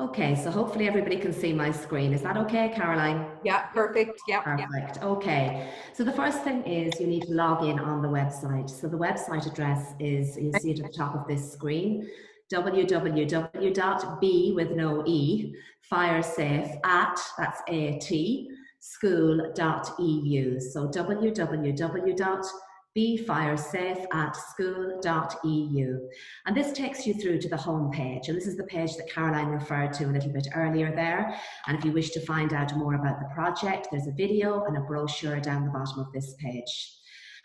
Okay, so hopefully everybody can see my screen. Is that okay, Caroline? Yeah, perfect. Yeah. Perfect. Okay. So the first thing is you need to log in on the website. So the website address is, you'll see it at the top of this screen, www.b with no e, firesafe at, that's A-T, school.eu. So www.BFireSafe@school.eu. And this takes you through to the home page. And this is the page that Caroline referred to a little bit earlier there. And if you wish to find out more about the project, there's a video and a brochure down the bottom of this page.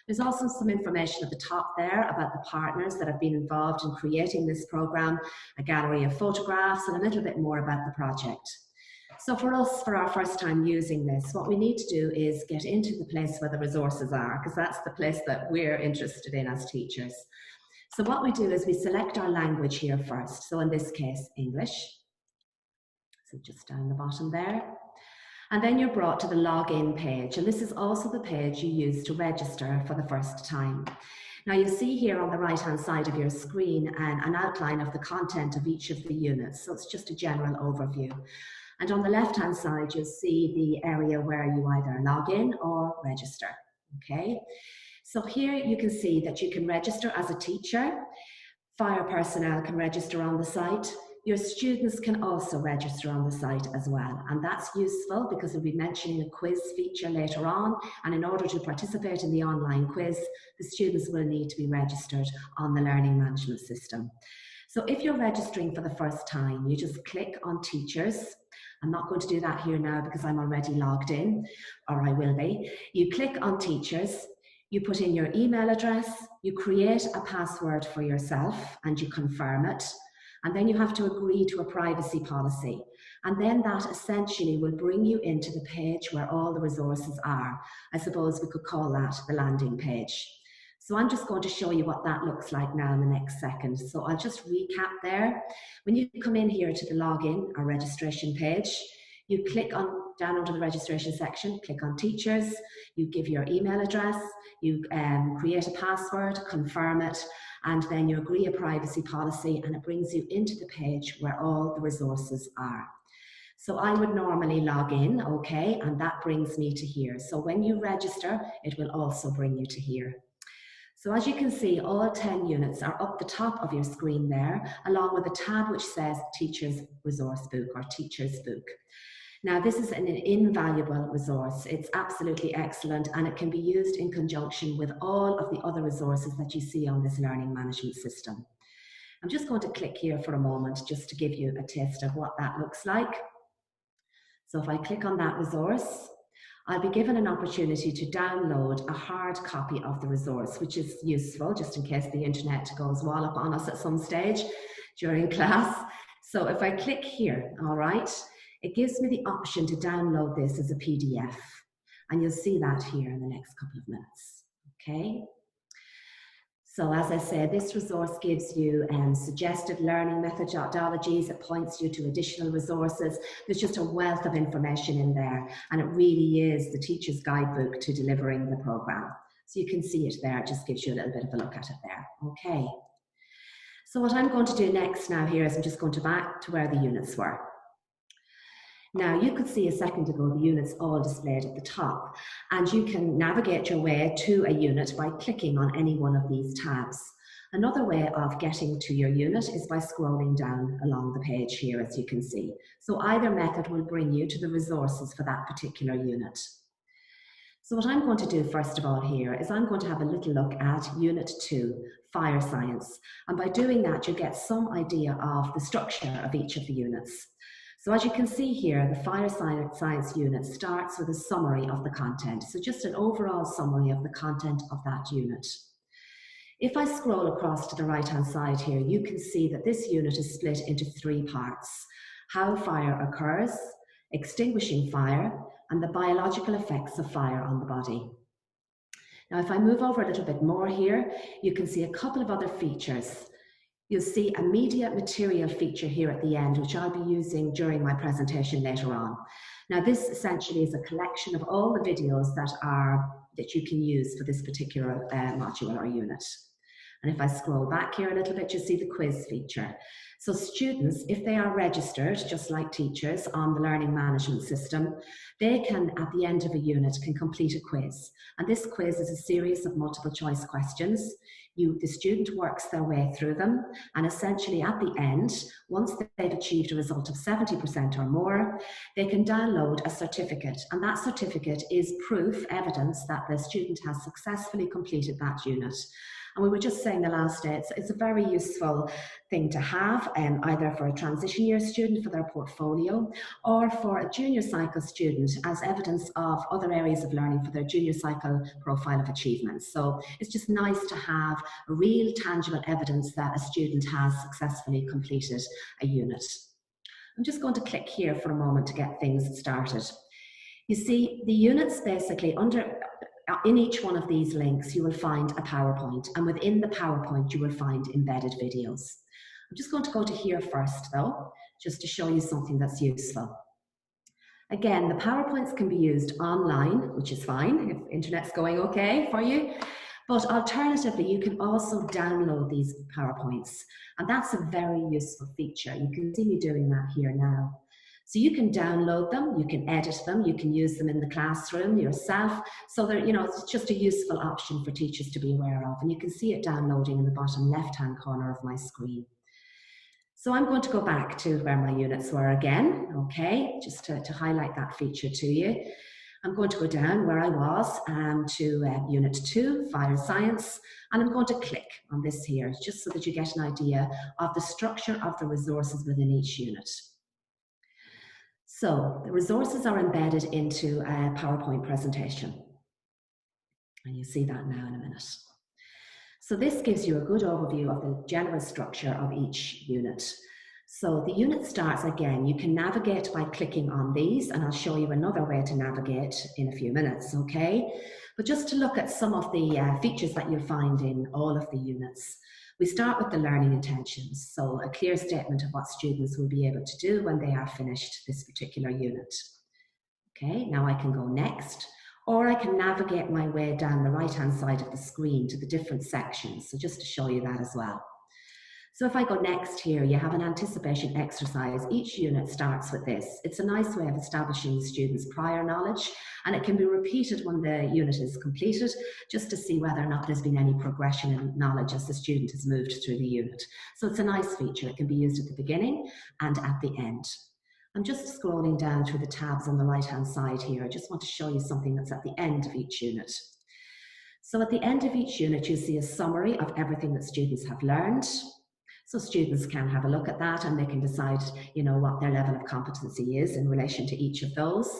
There's also some information at the top there about the partners that have been involved in creating this program, a gallery of photographs, and a little bit more about the project. So for us, for our first time using this, what we need to do is get into the place where the resources are, because that's the place that we're interested in as teachers. So what we do is we select our language here first. So in this case, English. So just down the bottom there. And then you're brought to the login page. And this is also the page you use to register for the first time. Now you see here on the right-hand side of your screen an outline of the content of each of the units. So it's just a general overview. And on the left-hand side, you'll see the area where you either log in or register, okay? So here you can see that you can register as a teacher. Fire personnel can register on the site. Your students can also register on the site as well. And that's useful because we'll be mentioning a quiz feature later on. And in order to participate in the online quiz, the students will need to be registered on the learning management system. So if you're registering for the first time, you just click on teachers. I'm not going to do that here now because I'm already logged in, or I will be. You click on teachers, you put in your email address, you create a password for yourself and you confirm it. And then you have to agree to a privacy policy. And then that essentially will bring you into the page where all the resources are. I suppose we could call that the landing page. So I'm just going to show you what that looks like now in the next second. So I'll just recap there. When you come in here to the login or registration page, you click on down under the registration section, click on teachers, you give your email address, you create a password, confirm it, and then you agree a privacy policy, and it brings you into the page where all the resources are. So I would normally log in, okay, and that brings me to here. So when you register, it will also bring you to here. So as you can see, all 10 units are up the top of your screen there, along with a tab which says Teacher's Resource Book or Teacher's Book. Now, this is an invaluable resource. It's absolutely excellent, and it can be used in conjunction with all of the other resources that you see on this learning management system. I'm just going to click here for a moment just to give you a taste of what that looks like. So if I click on that resource, I'll be given an opportunity to download a hard copy of the resource, which is useful just in case the internet goes wallop on us at some stage during class. So if I click here, all right, it gives me the option to download this as a PDF. And you'll see that here in the next couple of minutes, okay? So as I said, this resource gives you suggested learning methodologies. It points you to additional resources. There's just a wealth of information in there, and it really is the teacher's guidebook to delivering the program. So you can see it there. It just gives you a little bit of a look at it there. Okay. So what I'm going to do next now here is I'm just going to back to where the units were. Now, you could see a second ago the units all displayed at the top, and you can navigate your way to a unit by clicking on any one of these tabs. Another way of getting to your unit is by scrolling down along the page here, as you can see. So either method will bring you to the resources for that particular unit. So what I'm going to do first of all here is I'm going to have a little look at Unit 2, Fire Science. And by doing that, you get some idea of the structure of each of the units. So as you can see here, the Fire Science unit starts with a summary of the content. So just an overall summary of the content of that unit. If I scroll across to the right-hand side here, you can see that this unit is split into 3 parts: how fire occurs, extinguishing fire, and the biological effects of fire on the body. Now, if I move over a little bit more here, you can see a couple of other features. You'll see a media material feature here at the end, which I'll be using during my presentation later on. Now, this essentially is a collection of all the videos that you can use for this particular module or unit. And if I scroll back here a little bit, you see the quiz feature. So students, if they are registered, just like teachers, on the learning management system, they can, at the end of a unit, can complete a quiz. And this quiz is a series of multiple choice questions. The student works their way through them, and essentially at the end, once they've achieved a result of 70% or more, they can download a certificate, and that certificate is proof, evidence that the student has successfully completed that unit. And we were just saying the last day, it's a very useful thing to have, either for a transition year student for their portfolio, or for a junior cycle student as evidence of other areas of learning for their junior cycle profile of achievements. So it's just nice to have a real tangible evidence that a student has successfully completed a unit. I'm just going to click here for a moment to get things started. You see, the units basically in each one of these links, you will find a PowerPoint, and within the PowerPoint, you will find embedded videos. I'm just going to go to here first, though, just to show you something that's useful. Again, the PowerPoints can be used online, which is fine, if internet's going okay for you. But alternatively, you can also download these PowerPoints, and that's a very useful feature. You can see me doing that here now. So you can download them, you can edit them, you can use them in the classroom yourself. So they're, it's just a useful option for teachers to be aware of. And you can see it downloading in the bottom left-hand corner of my screen. So I'm going to go back to where my units were again, okay, just to highlight that feature to you. I'm going to go down where I was to Unit 2, Fire Science, and I'm going to click on this here, just so that you get an idea of the structure of the resources within each unit. So the resources are embedded into a PowerPoint presentation. And you see that now in a minute. So this gives you a good overview of the general structure of each unit. So the unit starts again, you can navigate by clicking on these, and I'll show you another way to navigate in a few minutes, okay? But just to look at some of the features that you'll find in all of the units. We start with the learning intentions, so a clear statement of what students will be able to do when they are finished this particular unit. Okay, now I can go next, or I can navigate my way down the right-hand side of the screen to the different sections, so just to show you that as well. So if I go next here, you have an anticipation exercise. Each unit starts with this. It's a nice way of establishing students' prior knowledge, and it can be repeated when the unit is completed, just to see whether or not there's been any progression in knowledge as the student has moved through the unit. So it's a nice feature. It can be used at the beginning and at the end. I'm just scrolling down through the tabs on the right-hand side here. I just want to show you something that's at the end of each unit. So at the end of each unit, you see a summary of everything that students have learned. So students can have a look at that and they can decide, what their level of competency is in relation to each of those.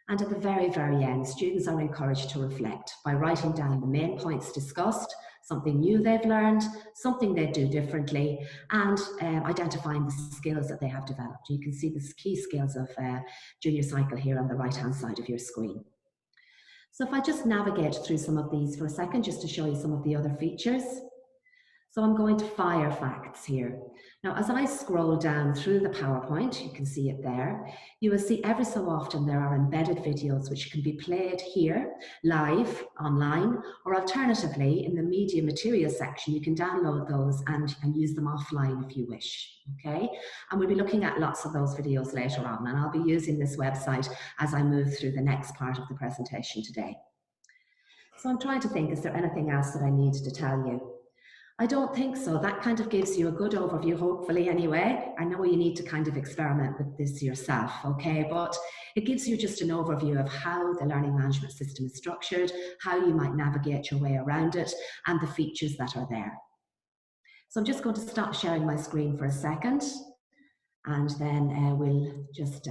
And at the very, very end, students are encouraged to reflect by writing down the main points discussed, something new they've learned, something they do differently, and identifying the skills that they have developed. You can see the key skills of junior cycle here on the right-hand side of your screen. So if I just navigate through some of these for a second, just to show you some of the other features. So I'm going to fire facts here. Now, as I scroll down through the PowerPoint, you can see it there, you will see every so often there are embedded videos which can be played here, live, online, or alternatively in the media materials section, you can download those and use them offline if you wish, okay? And we'll be looking at lots of those videos later on, and I'll be using this website as I move through the next part of the presentation today. So I'm trying to think, is there anything else that I need to tell you? I don't think so. That kind of gives you a good overview, hopefully, anyway. I know you need to kind of experiment with this yourself, okay? But it gives you just an overview of how the learning management system is structured, how you might navigate your way around it, and the features that are there. So I'm just going to stop sharing my screen for a second, and then we'll just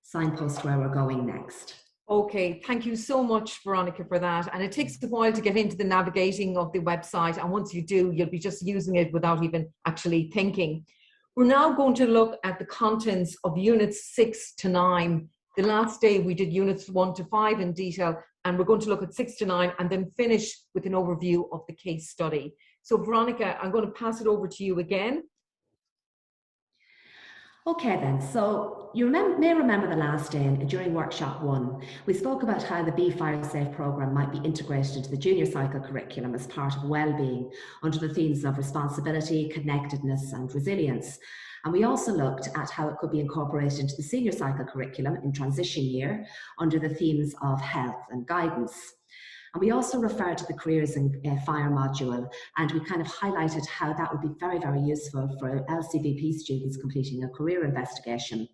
signpost where we're going next. Okay, thank you so much, Veronica, for that. And it takes a while to get into the navigating of the website. And once you do, you'll be just using it without even actually thinking. We're now going to look at the contents of units 6 to 9. The last day we did units 1 to 5 in detail, and we're going to look at 6 to 9 and then finish with an overview of the case study. So Veronica, I'm going to pass it over to you again. Okay then, so you may remember the last day during workshop 1, we spoke about how the BFireSafe programme might be integrated into the junior cycle curriculum as part of well-being under the themes of responsibility, connectedness and resilience. And we also looked at how it could be incorporated into the senior cycle curriculum in transition year under the themes of health and guidance. And we also referred to the careers in FIRE module, and we kind of highlighted how that would be very, very useful for LCVP students completing a career investigation.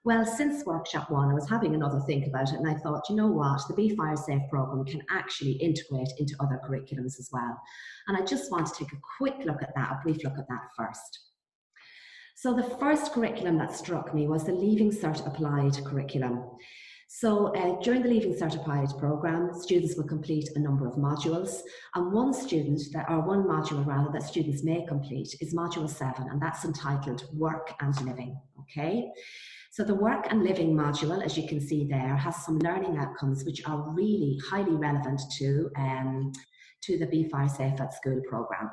Well, since workshop 1, I was having another think about it, and I thought, you know what, the BFireSafe programme can actually integrate into other curriculums as well. And I just want to take a quick look at that, a brief look at that first. So the first curriculum that struck me was the Leaving Cert Applied curriculum. So during the Leaving Cert Applied programme, students will complete a number of modules, and one module rather that students may complete is module 7, and that's entitled Work and Living, okay? So the Work and Living module, as you can see there, has some learning outcomes which are really highly relevant to the BFireSafe at School programme.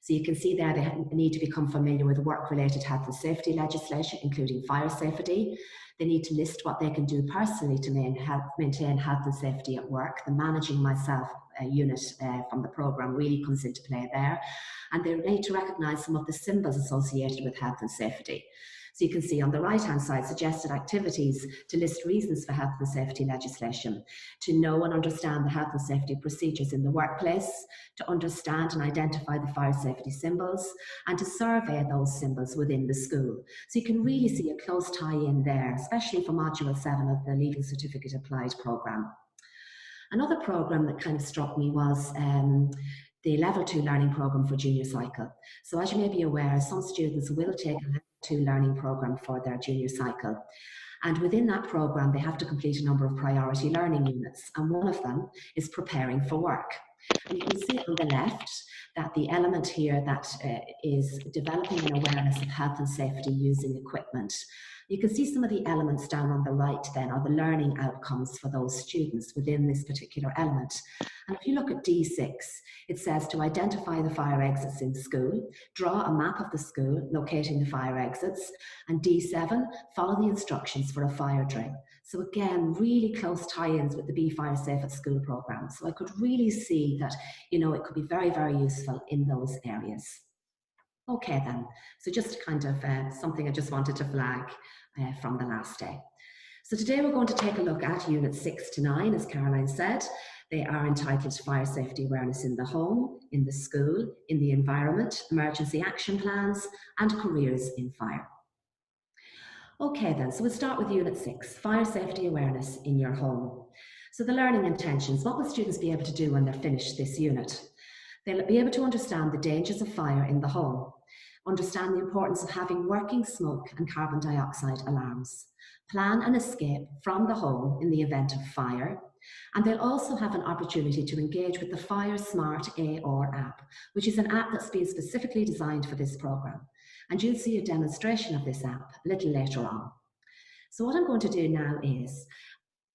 So you can see there they need to become familiar with work-related health and safety legislation, including fire safety. They need to list what they can do personally to maintain health and safety at work. The Managing Myself unit from the programme really comes into play there. And they need to recognise some of the symbols associated with health and safety. So you can see on the right-hand side, suggested activities to list reasons for health and safety legislation, to know and understand the health and safety procedures in the workplace, to understand and identify the fire safety symbols, and to survey those symbols within the school. So you can really see a close tie-in there, especially for Module 7 of the Leaving Certificate Applied programme. Another programme that kind of struck me was the Level 2 learning programme for junior cycle. So as you may be aware, some students will take a Level 2 learning programme for their junior cycle. And within that programme, they have to complete a number of priority learning units. And one of them is preparing for work. And you can see on the left that the element here that is developing an awareness of health and safety using equipment. You can see some of the elements down on the right then are the learning outcomes for those students within this particular element. And if you look at D6, it says to identify the fire exits in school, draw a map of the school locating the fire exits, and D7, follow the instructions for a fire drill. So again, really close tie-ins with the BFireSafe at School programme. So I could really see that, you know, it could be very, very useful in those areas. Okay then, so just kind of something I just wanted to flag from the last day. So today we're going to take a look at Unit 6 to 9, as Caroline said. They are entitled Fire Safety Awareness in the Home, in the School, in the Environment, Emergency Action Plans, and Careers in Fire. Okay then, so we'll start with Unit 6, Fire Safety Awareness in your home. So the learning intentions, what will students be able to do when they're finished this unit? They'll be able to understand the dangers of fire in the home, understand the importance of having working smoke and carbon dioxide alarms, plan an escape from the home in the event of fire, and they'll also have an opportunity to engage with the Fire Smart AR app, which is an app that's been specifically designed for this programme. And you'll see a demonstration of this app a little later on. So what I'm going to do now is,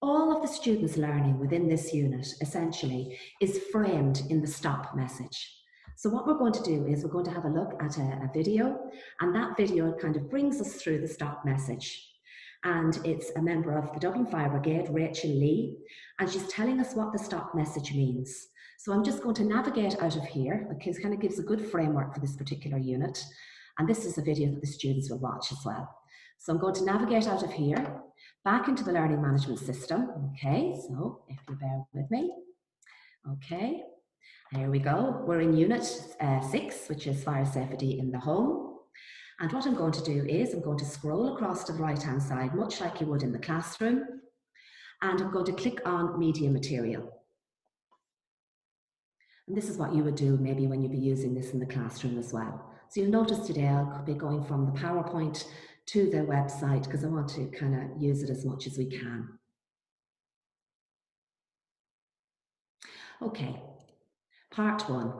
all of the students' learning within this unit essentially is framed in the stop message. So what we're going to do is we're going to have a look at a video, and that video kind of brings us through the stop message. And it's a member of the Dublin Fire Brigade, Rachel Lee, and she's telling us what the stop message means. So I'm just going to navigate out of here, because it kind of gives a good framework for this particular unit. And this is a video that the students will watch as well. So I'm going to navigate out of here, back into the learning management system. Okay, so if you bear with me. Okay, here we go. We're in Unit 6, which is Fire Safety in the Home. And what I'm going to do is I'm going to scroll across to the right-hand side, much like you would in the classroom. And I'm going to click on Media Material. And this is what you would do maybe when you'd be using this in the classroom as well. So you'll notice today I'll be going from the PowerPoint to the website because I want to kind of use it as much as we can. Okay, part 1,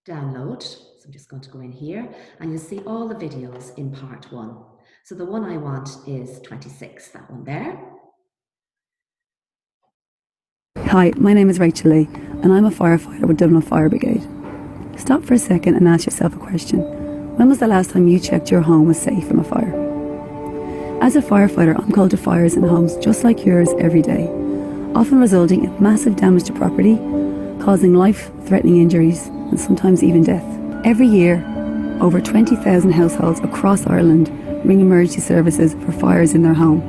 download. So I'm just going to go in here and you'll see all the videos in part 1. So the one I want is 26, that one there. Hi, my name is Rachel Lee and I'm a firefighter with Dublin Fire Brigade. Stop for a second and ask yourself a question. When was the last time you checked your home was safe from a fire? As a firefighter, I'm called to fires in homes just like yours every day, often resulting in massive damage to property, causing life-threatening injuries and sometimes even death. Every year, over 20,000 households across Ireland ring emergency services for fires in their home.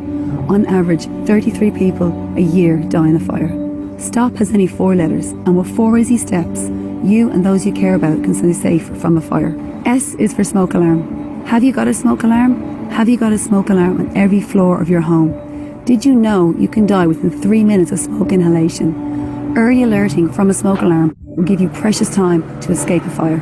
On average, 33 people a year die in a fire. STOP has only 4 letters, and with 4 easy steps, you and those you care about can stay safe from a fire. S is for smoke alarm. Have you got a smoke alarm? Have you got a smoke alarm on every floor of your home? Did you know you can die within 3 minutes of smoke inhalation? Early alerting from a smoke alarm will give you precious time to escape a fire.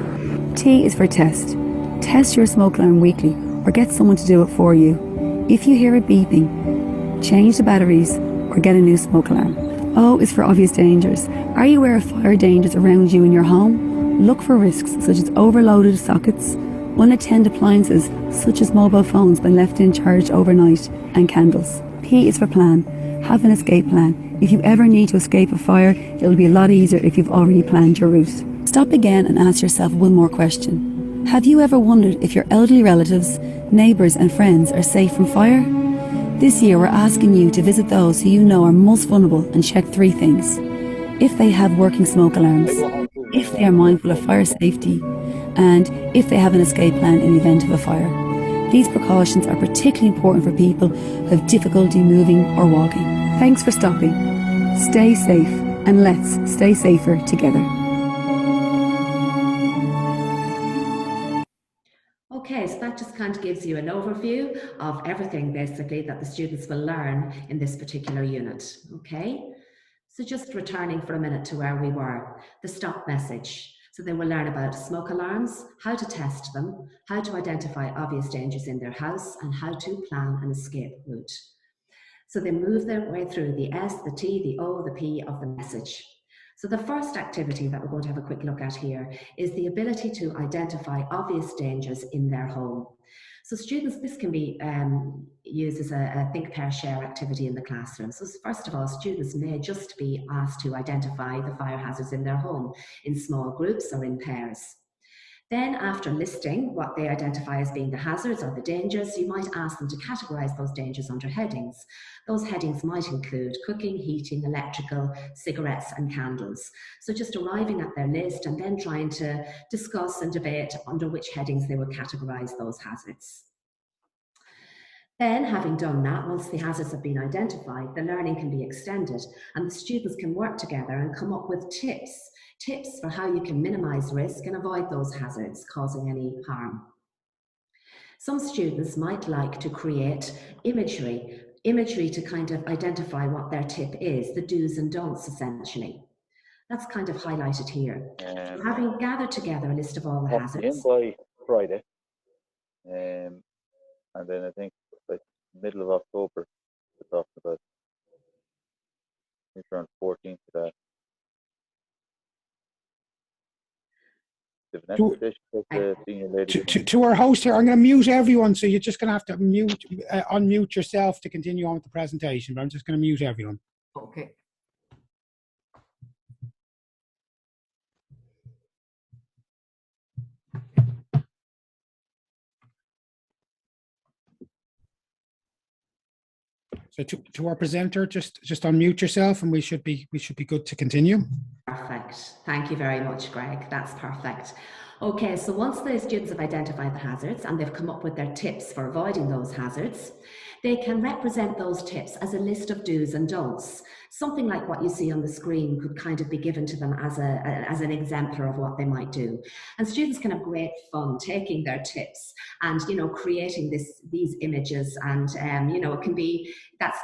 T is for test. Test your smoke alarm weekly or get someone to do it for you. If you hear it beeping, change the batteries or get a new smoke alarm. O is for obvious dangers. Are you aware of fire dangers around you in your home? Look for risks such as overloaded sockets, unattended appliances such as mobile phones when left in charge overnight, and candles. P is for plan. Have an escape plan. If you ever need to escape a fire, it'll be a lot easier if you've already planned your route. Stop again and ask yourself one more question. Have you ever wondered if your elderly relatives, neighbours and friends are safe from fire? This year we're asking you to visit those who you know are most vulnerable and check 3 things. If they have working smoke alarms, if they are mindful of fire safety, and if they have an escape plan in the event of a fire. These precautions are particularly important for people who have difficulty moving or walking. Thanks for stopping. Stay safe, and let's stay safer together. Okay, so that just kind of gives you an overview of everything basically that the students will learn in this particular unit. Okay, so just returning for a minute to where we were, the stop message. So they will learn about smoke alarms, how to test them, how to identify obvious dangers in their house, and how to plan an escape route. So they move their way through the S, the T, the O, the P of the message. So the first activity that we're going to have a quick look at here is the ability to identify obvious dangers in their home. So students, this can be used as a think, pair, share activity in the classroom. So first of all, students may just be asked to identify the fire hazards in their home in small groups or in pairs. Then after listing what they identify as being the hazards or the dangers, you might ask them to categorize those dangers under headings. Those headings might include cooking, heating, electrical, cigarettes and candles. So just arriving at their list and then trying to discuss and debate under which headings they would categorize those hazards. Then, having done that, once the hazards have been identified, the learning can be extended and the students can work together and come up with tips for how you can minimize risk and avoid those hazards causing any harm. Some students might like to create imagery to kind of identify what their tip is, the do's and don'ts essentially. That's kind of highlighted here. So having gathered together a list of all the hazards. By Friday, and then I think like middle of October, we're talking about around 14th of that. To our host here, I'm going to mute everyone, so you're just going to have to unmute yourself to continue on with the presentation, but I'm just going to mute everyone. Okay. So to our presenter, just unmute yourself, and we should be good to continue. Perfect. Thank you very much, Greg. That's perfect. Okay, so once the students have identified the hazards and they've come up with their tips for avoiding those hazards, they can represent those tips as a list of do's and don'ts. Something like what you see on the screen could kind of be given to them as an exemplar of what they might do. And students can have great fun taking their tips and, you know, creating these images. And, you know, it can be,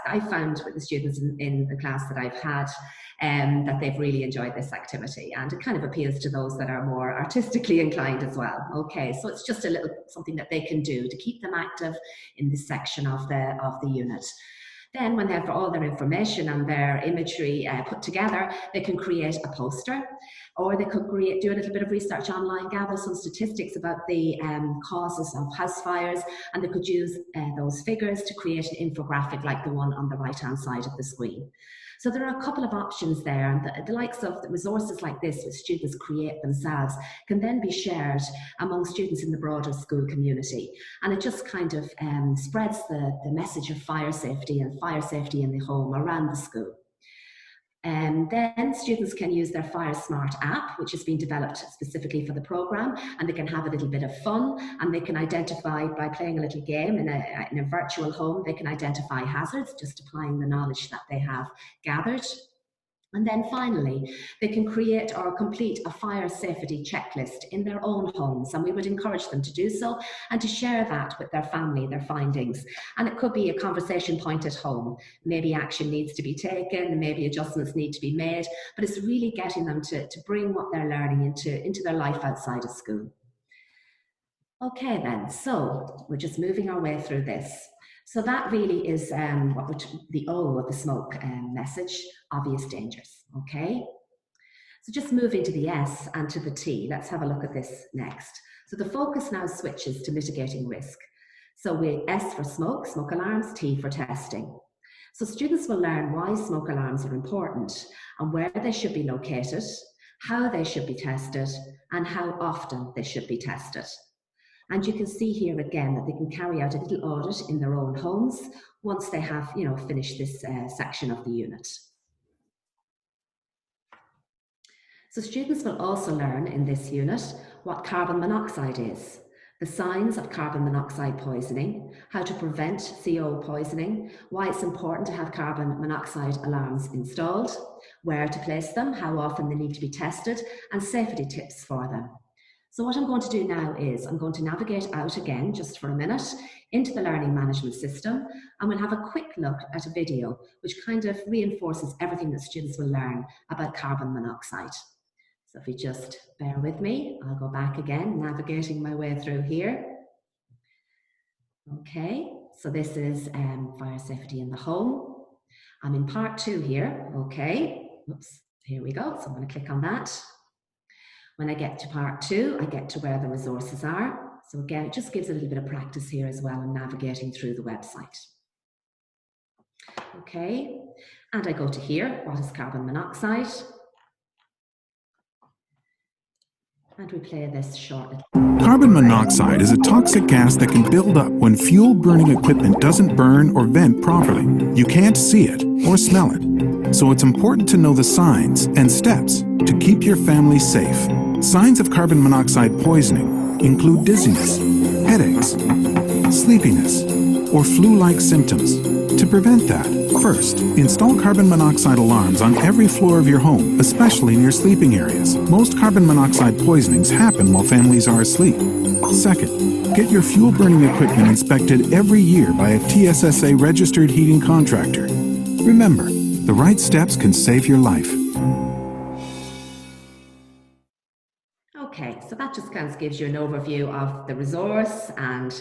I found with the students in the class that I've had, that they've really enjoyed this activity, and it kind of appeals to those that are more artistically inclined as well. Okay, so it's just a little something that they can do to keep them active in this section of the unit. Then when they have all their information and their imagery put together, they can create a poster. Or they could do a little bit of research online, gather some statistics about the causes of house fires, and they could use those figures to create an infographic like the one on the right-hand side of the screen. So there are a couple of options there, and the likes of the resources like this, which students create themselves, can then be shared among students in the broader school community. And it just kind of spreads the message of fire safety and fire safety in the home around the school. And then students can use their FireSmart app, which has been developed specifically for the programme, and they can have a little bit of fun, and they can identify, by playing a little game in a virtual home, they can identify hazards, just applying the knowledge that they have gathered. And then finally, they can create or complete a fire safety checklist in their own homes, and we would encourage them to do so and to share that with their family, their findings. And it could be a conversation point at home. Maybe action needs to be taken, maybe adjustments need to be made, but it's really getting them to bring what they're learning into their life outside of school. Okay then, so we're just moving our way through this. So that really is the O of the smoke message, obvious dangers, okay? So just moving to the S and to the T, let's have a look at this next. So the focus now switches to mitigating risk. So we S for smoke alarms, T for testing. So students will learn why smoke alarms are important and where they should be located, how they should be tested, and how often they should be tested. And you can see here again that they can carry out a little audit in their own homes once they have, finished this section of the unit. So students will also learn in this unit what carbon monoxide is, the signs of carbon monoxide poisoning, how to prevent CO poisoning, why it's important to have carbon monoxide alarms installed, where to place them, how often they need to be tested, and safety tips for them. So what I'm going to do now is I'm going to navigate out again, just for a minute, into the learning management system, and we'll have a quick look at a video which kind of reinforces everything that students will learn about carbon monoxide. So if you just bear with me, I'll go back again, navigating my way through here. Okay, so this is fire safety in the home. I'm in part 2 here, okay. Oops, here we go, so I'm going to click on that. When I get to part 2, I get to where the resources are. So again, it just gives a little bit of practice here as well in navigating through the website. Okay, and I go to here, what is carbon monoxide? And we play this short. Carbon monoxide is a toxic gas that can build up when fuel-burning equipment doesn't burn or vent properly. You can't see it or smell it. So it's important to know the signs and steps to keep your family safe. Signs of carbon monoxide poisoning include dizziness, headaches, sleepiness, or flu-like symptoms. To prevent that, first, install carbon monoxide alarms on every floor of your home, especially in your sleeping areas. Most carbon monoxide poisonings happen while families are asleep. Second, get your fuel-burning equipment inspected every year by a TSSA registered heating contractor. Remember, the right steps can save your life. Okay, so that just kind of gives you an overview of the resource and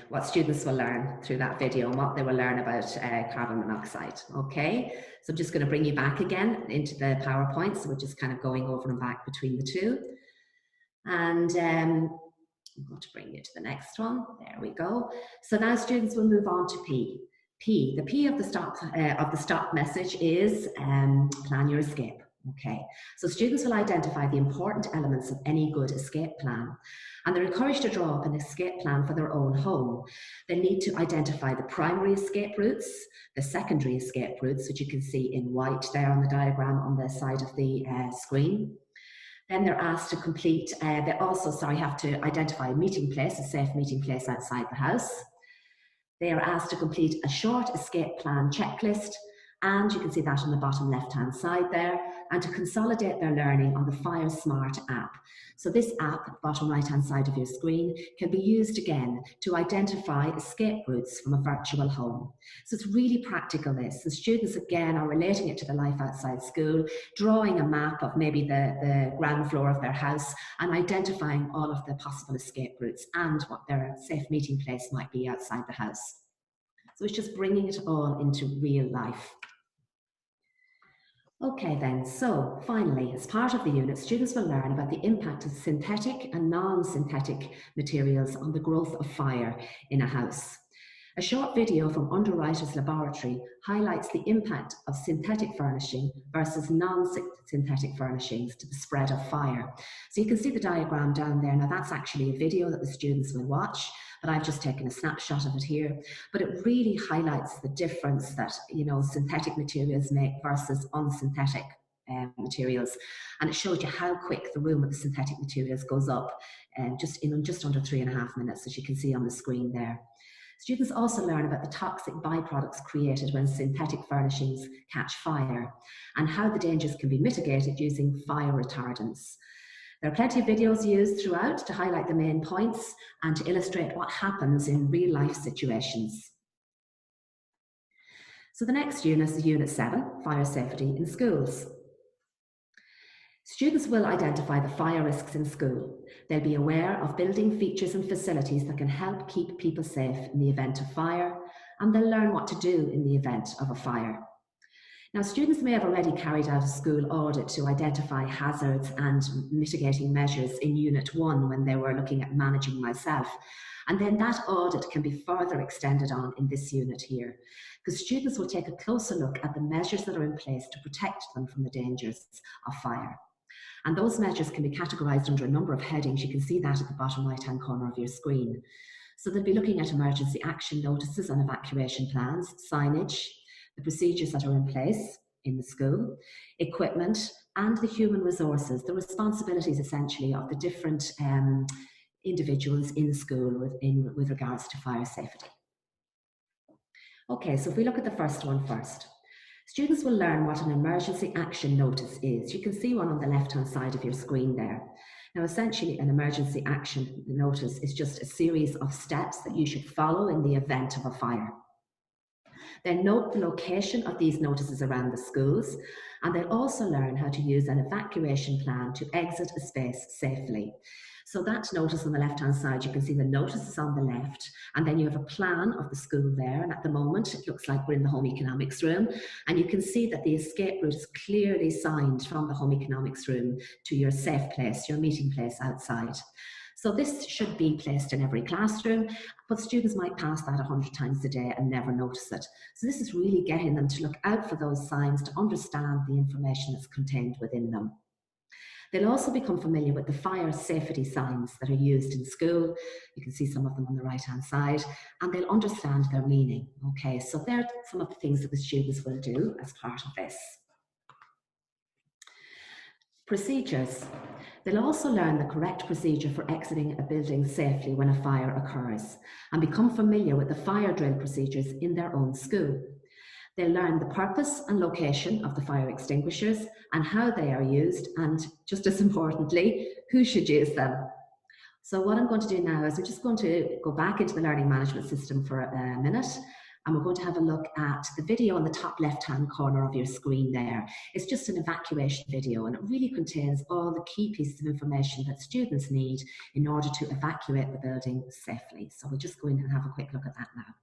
what students will learn through that video and what they will learn about carbon monoxide. Okay, so I'm just going to bring you back again into the PowerPoint. So we're just kind of going over and back between the two. And I'm going to bring you to the next one. There we go. So now students will move on to P. P. The P of the stop message is plan your escape. Okay, so students will identify the important elements of any good escape plan, and they're encouraged to draw up an escape plan for their own home. They need to identify the primary escape routes, the secondary escape routes, which you can see in white there on the diagram on the side of the screen. Then they're asked to complete, they also, have to identify a meeting place, a safe meeting place outside the house. They are asked to complete a short escape plan checklist, and you can see that on the bottom left-hand side there, and to consolidate their learning on the FireSmart app. So this app, at the bottom right-hand side of your screen, can be used again to identify escape routes from a virtual home. So it's really practical, this. The students, again, are relating it to the life outside school, drawing a map of maybe the ground floor of their house and identifying all of the possible escape routes and what their safe meeting place might be outside the house. So it's just bringing it all into real life. Okay then, so finally, as part of the unit, students will learn about the impact of synthetic and non-synthetic materials on the growth of fire in a house. A short video from Underwriters Laboratory highlights the impact of synthetic furnishing versus non-synthetic furnishings to the spread of fire. So you can see the diagram down there. Now that's actually a video that the students will watch, but I've just taken a snapshot of it here. But it really highlights the difference that, you know, synthetic materials make versus unsynthetic materials, and it shows you how quick the room with the synthetic materials goes up, just under 3.5 minutes, as you can see on the screen there. Students also learn about the toxic byproducts created when synthetic furnishings catch fire and how the dangers can be mitigated using fire retardants. There are plenty of videos used throughout to highlight the main points and to illustrate what happens in real life situations. So the next unit is Unit 7, Fire Safety in Schools. Students will identify the fire risks in school. They'll be aware of building features and facilities that can help keep people safe in the event of fire, and they'll learn what to do in the event of a fire. Now, students may have already carried out a school audit to identify hazards and mitigating measures in Unit 1 when they were looking at managing myself. And then that audit can be further extended on in this unit here, because students will take a closer look at the measures that are in place to protect them from the dangers of fire. And those measures can be categorised under a number of headings. You can see that at the bottom right-hand corner of your screen. So they'll be looking at emergency action notices and evacuation plans, signage, the procedures that are in place in the school, equipment, and the human resources, the responsibilities essentially of the different individuals in school with regards to fire safety. Okay, so if we look at the first one first. Students will learn what an emergency action notice is. You can see one on the left-hand side of your screen there. Now, essentially, an emergency action notice is just a series of steps that you should follow in the event of a fire. They'll note the location of these notices around the schools, and they'll also learn how to use an evacuation plan to exit a space safely. So that notice on the left-hand side, you can see the notices on the left, and then you have a plan of the school there. And at the moment, it looks like we're in the home economics room. And you can see that the escape route is clearly signed from the home economics room to your safe place, your meeting place outside. So this should be placed in every classroom, but students might pass that 100 times a day and never notice it. So this is really getting them to look out for those signs, to understand the information that's contained within them. They'll also become familiar with the fire safety signs that are used in school. You can see some of them on the right-hand side, and they'll understand their meaning. Okay, so they're some of the things that the students will do as part of this. Procedures. They'll also learn the correct procedure for exiting a building safely when a fire occurs and become familiar with the fire drill procedures in their own school. They'll learn the purpose and location of the fire extinguishers and how they are used, and just as importantly, who should use them. So what I'm going to do now is we're just going to go back into the learning management system for a minute, and we're going to have a look at the video on the top left-hand corner of your screen there. It's just an evacuation video, and it really contains all the key pieces of information that students need in order to evacuate the building safely. So we'll just go in and have a quick look at that now.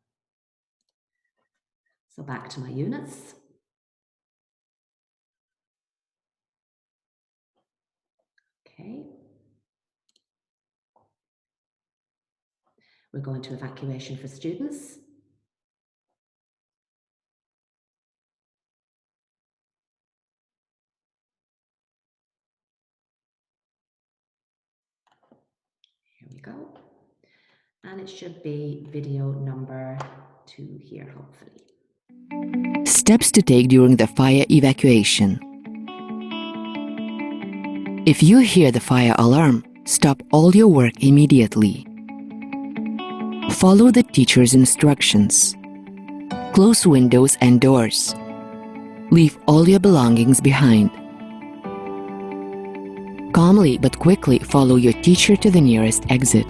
So back to my units. Okay. We're going to evacuation for students. Here we go. And it should be video number 2 here, hopefully. Steps to take during the fire evacuation. If you hear the fire alarm, stop all your work immediately. Follow the teacher's instructions. Close windows and doors. Leave all your belongings behind. Calmly but quickly follow your teacher to the nearest exit.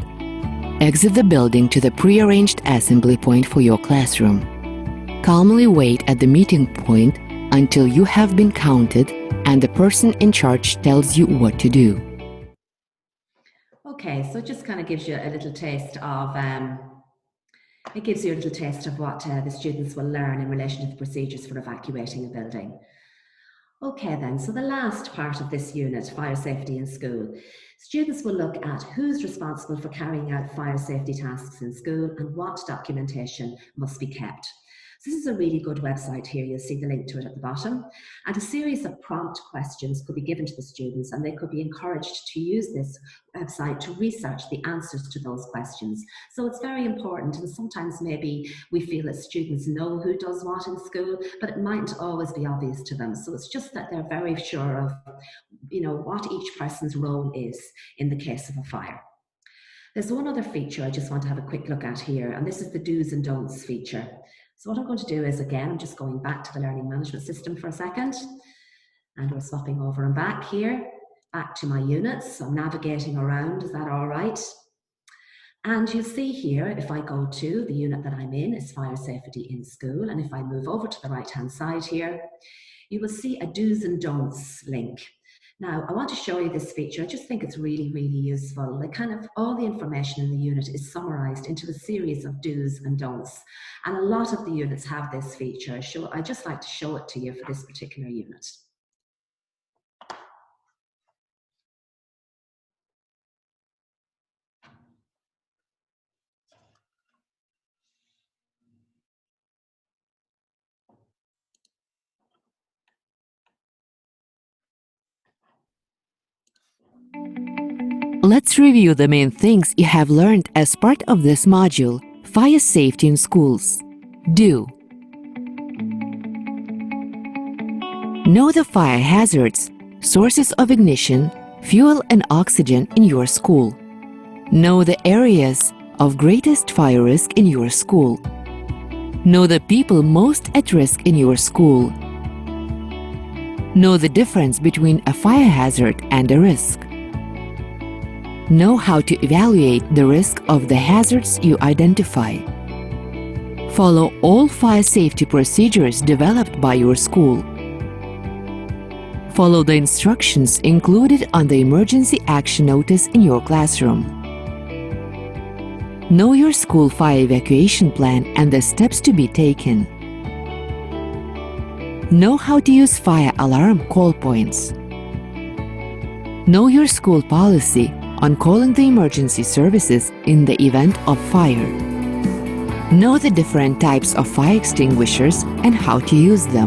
Exit the building to the pre-arranged assembly point for your classroom. Calmly wait at the meeting point until you have been counted and the person in charge tells you what to do. Okay, so it just kind of gives you a little taste of what the students will learn in relation to the procedures for evacuating a building. Okay then, so the last part of this unit, fire safety in school. Students will look at who's responsible for carrying out fire safety tasks in school and what documentation must be kept. So this is a really good website here. You'll see the link to it at the bottom. And a series of prompt questions could be given to the students, and they could be encouraged to use this website to research the answers to those questions. So it's very important, and sometimes maybe we feel that students know who does what in school, but it mightn't always be obvious to them. So it's just that they're very sure of, what each person's role is in the case of a fire. There's one other feature I just want to have a quick look at here, and this is the do's and don'ts feature. So what I'm going to do is, again, I'm just going back to the learning management system for a second, and we're swapping over and back here, back to my units. So I'm navigating around, is that all right? And you'll see here, if I go to the unit that I'm in, is fire safety in school, and if I move over to the right-hand side here, you will see a do's and don'ts link. Now, I want to show you this feature. I just think it's really, really useful. Like all the information in the unit is summarized into a series of do's and don'ts. And a lot of the units have this feature. So I just like to show it to you for this particular unit. Let's review the main things you have learned as part of this module, Fire Safety in Schools. Do. Know the fire hazards, sources of ignition, fuel and oxygen in your school. Know the areas of greatest fire risk in your school. Know the people most at risk in your school. Know the difference between a fire hazard and a risk. Know how to evaluate the risk of the hazards you identify. Follow all fire safety procedures developed by your school. Follow the instructions included on the emergency action notice in your classroom. Know your school fire evacuation plan and the steps to be taken. Know how to use fire alarm call points. Know your school policy on calling the emergency services in the event of fire. Know the different types of fire extinguishers and how to use them.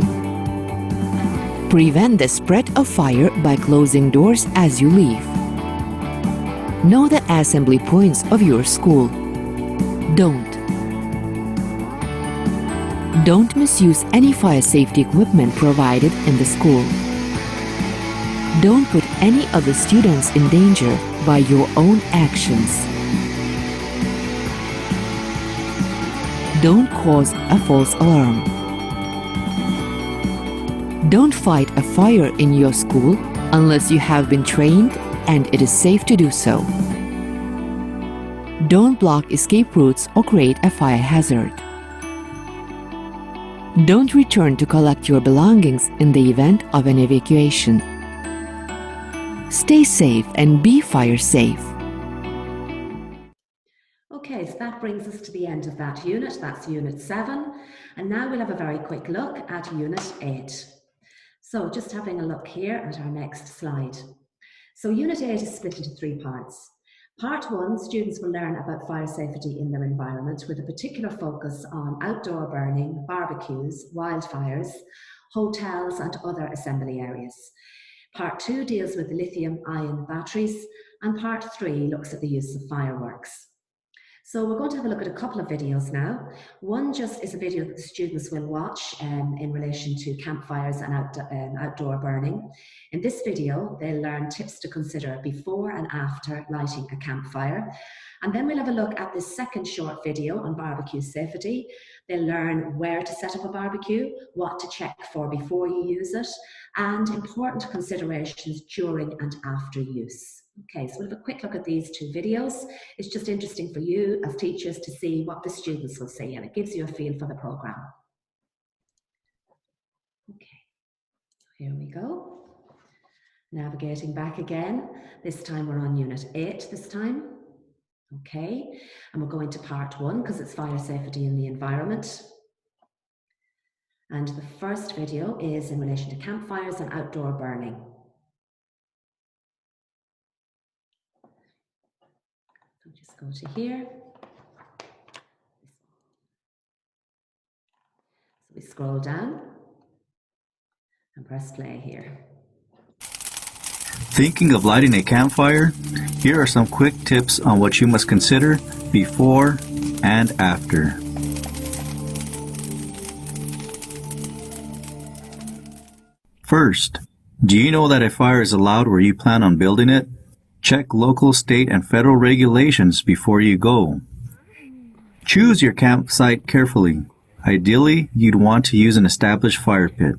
Prevent the spread of fire by closing doors as you leave. Know the assembly points of your school. Don't misuse any fire safety equipment provided in the school. Don't put any of the students in danger by your own actions. Don't cause a false alarm. Don't fight a fire in your school unless you have been trained and it is safe to do so. Don't block escape routes or create a fire hazard. Don't return to collect your belongings in the event of an evacuation. Stay safe and be fire safe. Okay, so that brings us to the end of that unit. That's Unit 7. And now we'll have a very quick look at Unit 8. So just having a look here at our next slide. So Unit 8 is split into 3 parts. Part 1, students will learn about fire safety in their environment with a particular focus on outdoor burning, barbecues, wildfires, hotels and other assembly areas. Part 2 deals with lithium-ion batteries, and Part 3 looks at the use of fireworks. So we're going to have a look at a couple of videos now. One just is a video that the students will watch in relation to campfires and outdoor burning. In this video, they'll learn tips to consider before and after lighting a campfire. And then we'll have a look at this second short video on barbecue safety. They'll learn where to set up a barbecue, what to check for before you use it, and important considerations during and after use. Okay, so we'll have a quick look at these 2 videos. It's just interesting for you as teachers to see what the students will see, and it gives you a feel for the programme. Okay, here we go. Navigating back again. This time we're on Unit 8 this time. Okay, and we're going to Part 1 because it's fire safety in the environment. And the first video is in relation to campfires and outdoor burning. So just go to here. So we scroll down and press play here. Thinking of lighting a campfire? Here are some quick tips on what you must consider before and after. First, do you know that a fire is allowed where you plan on building it? Check local, state, and federal regulations before you go. Choose your campsite carefully. Ideally, you'd want to use an established fire pit.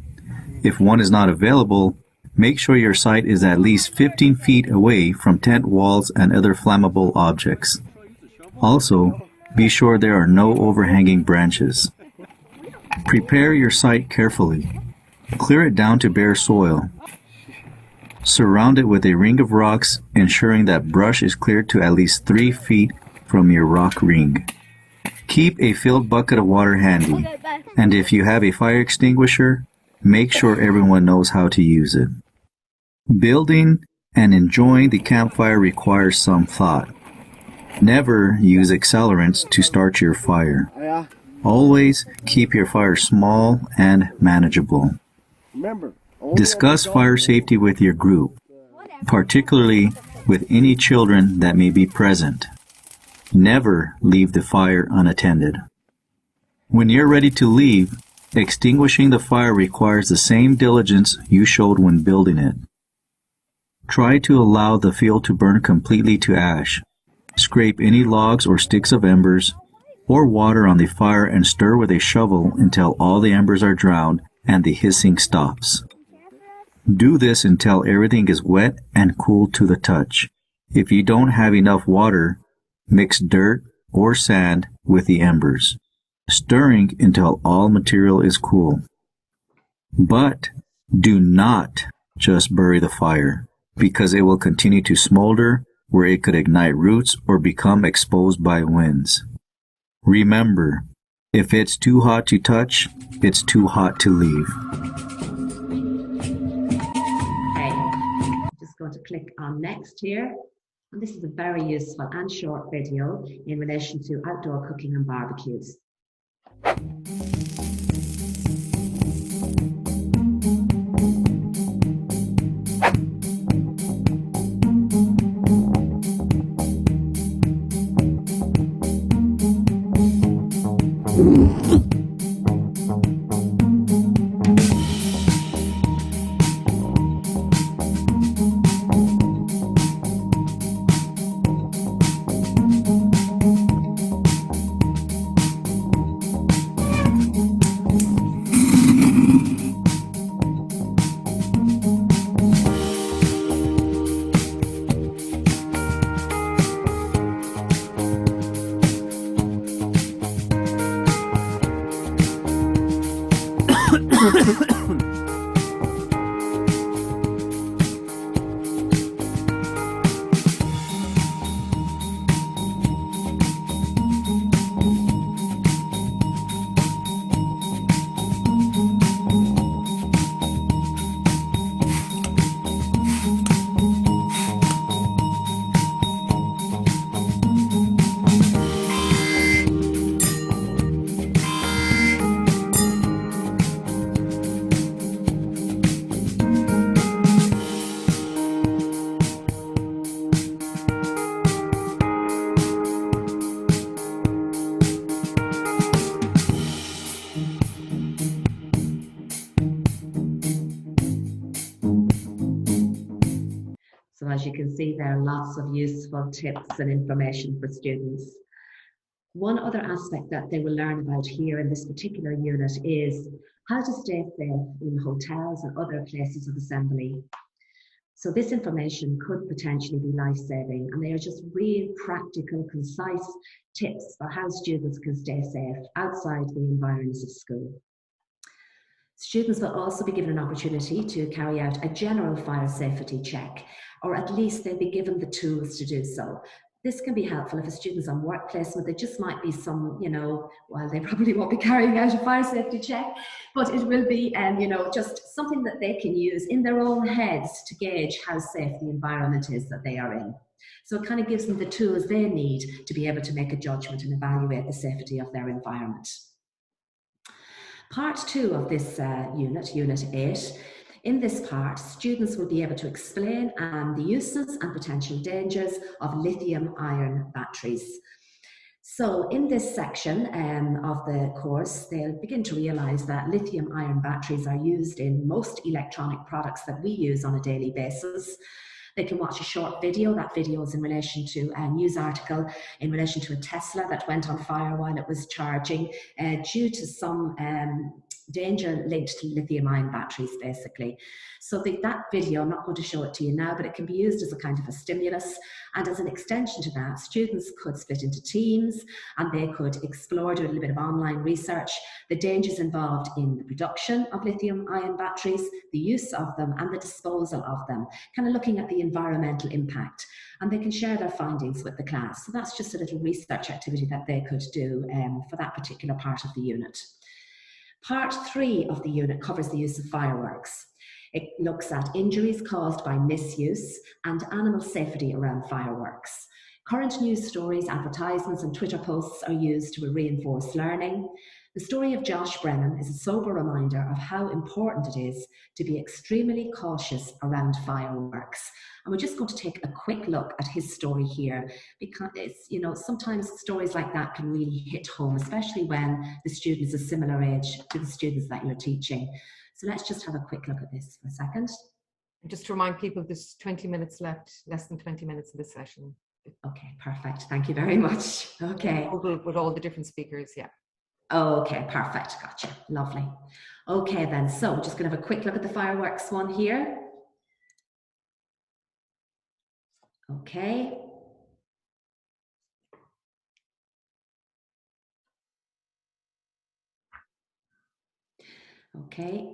If one is not available, make sure your site is at least 15 feet away from tent walls and other flammable objects. Also, be sure there are no overhanging branches. Prepare your site carefully. Clear it down to bare soil. Surround it with a ring of rocks, ensuring that brush is cleared to at least 3 feet from your rock ring. Keep a filled bucket of water handy, and if you have a fire extinguisher, make sure everyone knows how to use it. Building and enjoying the campfire requires some thought. Never use accelerants to start your fire. Always keep your fire small and manageable. Discuss fire safety with your group, particularly with any children that may be present. Never leave the fire unattended. When you're ready to leave, extinguishing the fire requires the same diligence you showed when building it. Try to allow the fuel to burn completely to ash. Scrape any logs or sticks of embers, pour water on the fire and stir with a shovel until all the embers are drowned and the hissing stops. Do this until everything is wet and cool to the touch. If you don't have enough water, mix dirt or sand with the embers, stirring until all material is cool. But do not just bury the fire, because it will continue to smolder where it could ignite roots or become exposed by winds. Remember, if it's too hot to touch, it's too hot to leave. Going to click on next here, and this is a very useful and short video in relation to outdoor cooking and barbecues. So as you can see, there are lots of useful tips and information for students. One other aspect that they will learn about here in this particular unit is how to stay safe in hotels and other places of assembly. So this information could potentially be life-saving, and they are just real practical, concise tips for how students can stay safe outside the environs of school. Students will also be given an opportunity to carry out a general fire safety check, or at least they'll be given the tools to do so. This can be helpful if a student's on work placement. There just might be some, while they probably won't be carrying out a fire safety check, but it will be, just something that they can use in their own heads to gauge how safe the environment is that they are in. So it kind of gives them the tools they need to be able to make a judgment and evaluate the safety of their environment. Part 2 of this unit, Unit 8, in this part, students will be able to explain the uses and potential dangers of lithium-ion batteries. So in this section of the course, they'll begin to realise that lithium-ion batteries are used in most electronic products that we use on a daily basis. They can watch a short video. That video is in relation to a news article in relation to a Tesla that went on fire while it was charging due to some danger linked to lithium-ion batteries, basically. So that video, I'm not going to show it to you now, but it can be used as a kind of a stimulus. And as an extension to that, students could split into teams and they could explore, do a little bit of online research, the dangers involved in the production of lithium-ion batteries, the use of them and the disposal of them, kind of looking at the environmental impact. And they can share their findings with the class. So that's just a little research activity that they could do for that particular part of the unit. Part 3 of the unit covers the use of fireworks. It looks at injuries caused by misuse and animal safety around fireworks. Current news stories, advertisements and Twitter posts are used to reinforce learning. The story of Josh Brennan is a sober reminder of how important it is to be extremely cautious around fireworks. And we're just going to take a quick look at his story here, because it's, sometimes stories like that can really hit home, especially when the student is a similar age to the students that you're teaching. So let's just have a quick look at this for a second. Just to remind people, there's 20 minutes left, less than 20 minutes in this session. Okay, perfect. Thank you very much. Okay. With all the different speakers, yeah. Okay, perfect. Gotcha. Lovely. Okay, then. So we're just going to have a quick look at the fireworks one here. Okay. Okay.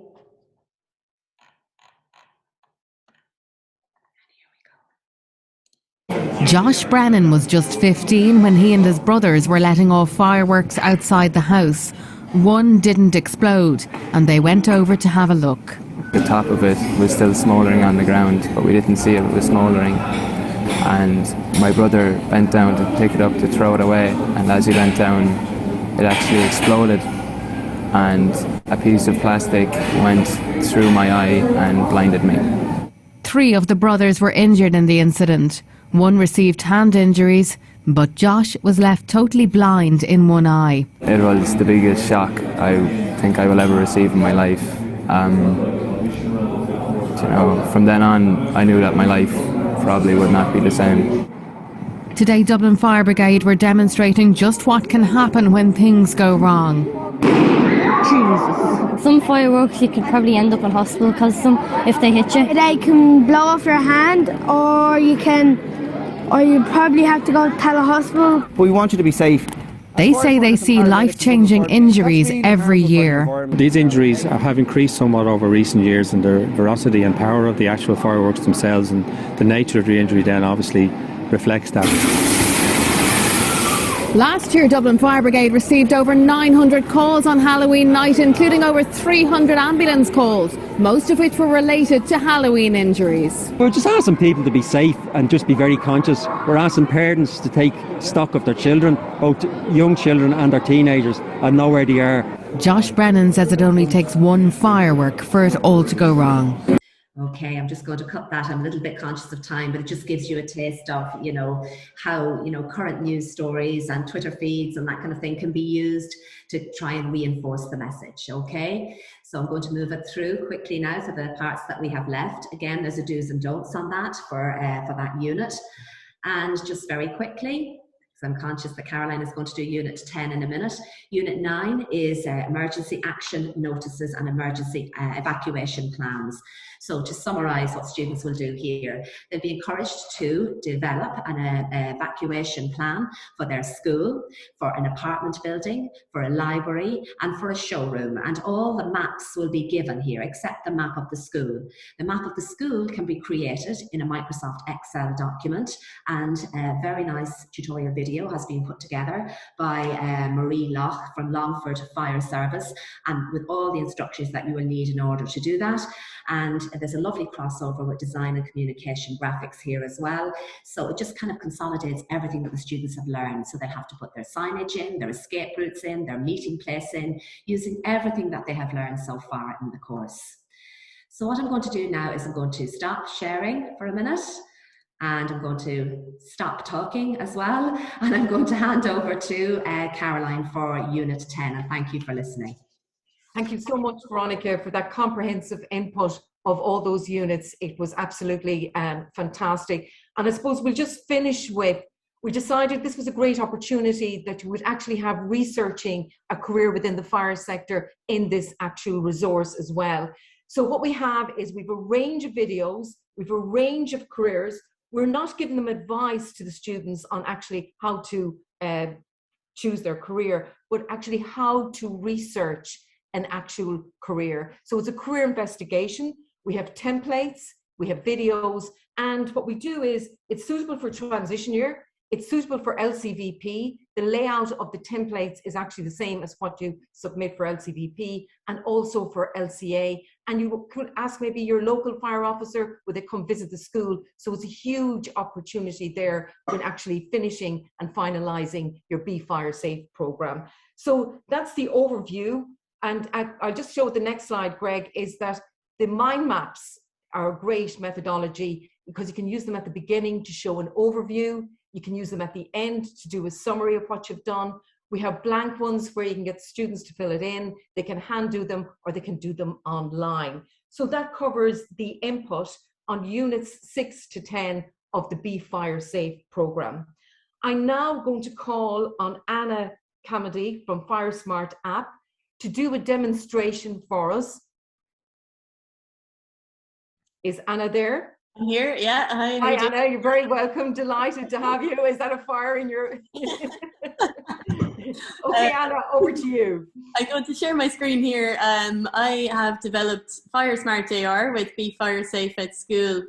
Josh Brannan was just 15 when he and his brothers were letting off fireworks outside the house. One didn't explode, and they went over to have a look. The top of it was still smouldering on the ground, but we didn't see it was smouldering. And my brother bent down to pick it up to throw it away, and as he bent down, it actually exploded. And a piece of plastic went through my eye and blinded me. 3 of the brothers were injured in the incident. One received hand injuries, but Josh was left totally blind in one eye. It was the biggest shock I think I will ever receive in my life. From then on, I knew that my life probably would not be the same. Today, Dublin Fire Brigade were demonstrating just what can happen when things go wrong. Jesus. Some fireworks you could probably end up in hospital because if they hit you, they can blow off your hand, or you probably have to go to a hospital. We want you to be safe. They say they see life-changing injuries every year. These injuries have increased somewhat over recent years, and the veracity and power of the actual fireworks themselves and the nature of the injury then obviously reflects that. Last year, Dublin Fire Brigade received over 900 calls on Halloween night, including over 300 ambulance calls, most of which were related to Halloween injuries. We're just asking people to be safe and just be very conscious. We're asking parents to take stock of their children, both young children and their teenagers, and know where they are. Josh Brennan says it only takes one firework for it all to go wrong. Okay, I'm just going to cut that. I'm a little bit conscious of time, but it just gives you a taste of, how, current news stories and Twitter feeds and that kind of thing can be used to try and reinforce the message, okay? So I'm going to move it through quickly now to the parts that we have left. Again, there's a do's and don'ts on that for that unit. And just very quickly, because I'm conscious that Caroline is going to do Unit 10 in a minute. Unit 9 is emergency action notices and emergency evacuation plans. So to summarise what students will do here, they'll be encouraged to develop an evacuation plan for their school, for an apartment building, for a library, and for a showroom. And all the maps will be given here, except the map of the school. The map of the school can be created in a Microsoft Excel document, and a very nice tutorial video has been put together by Marie Loch from Longford Fire Service, and with all the instructions that you will need in order to do that. And there's a lovely crossover with design and communication graphics here as well. So it just kind of consolidates everything that the students have learned. So they have to put their signage in, their escape routes in, their meeting place in, using everything that they have learned so far in the course. So what I'm going to do now is I'm going to stop sharing for a minute, and I'm going to stop talking as well. And I'm going to hand over to Caroline for Unit 10. And thank you for listening. Thank you so much, Veronica, for that comprehensive input of all those units. It was absolutely fantastic. And I suppose we'll just finish with, we decided this was a great opportunity that you would actually have researching a career within the fire sector in this actual resource as well. So what we have is we've a range of videos, we've a range of careers. We're not giving them advice to the students on actually how to choose their career, but actually how to research an actual career. So it's a career investigation. We have templates, we have videos, and what we do is it's suitable for transition year, it's suitable for LCVP. The layout of the templates is actually the same as what you submit for LCVP and also for LCA. And you could ask maybe your local fire officer, would they come visit the school? So it's a huge opportunity there when actually finishing and finalizing your BFireSafe program. So that's the overview. And I'll just show the next slide, Greg, is that the mind maps are a great methodology because you can use them at the beginning to show an overview. You can use them at the end to do a summary of what you've done. We have blank ones where you can get students to fill it in. They can hand do them or they can do them online. So that covers the input on units 6 to 10 of the BFireSafe program. I'm now going to call on Anna Camady from FireSmart app to do a demonstration for us. Is Anna there? I'm here, yeah. Hi Anna, you're very welcome. Delighted to have you. Is that a fire in your... Okay, Anna, over to you. I'm going to share my screen here. I have developed FireSmart AR with BFireSafe at school.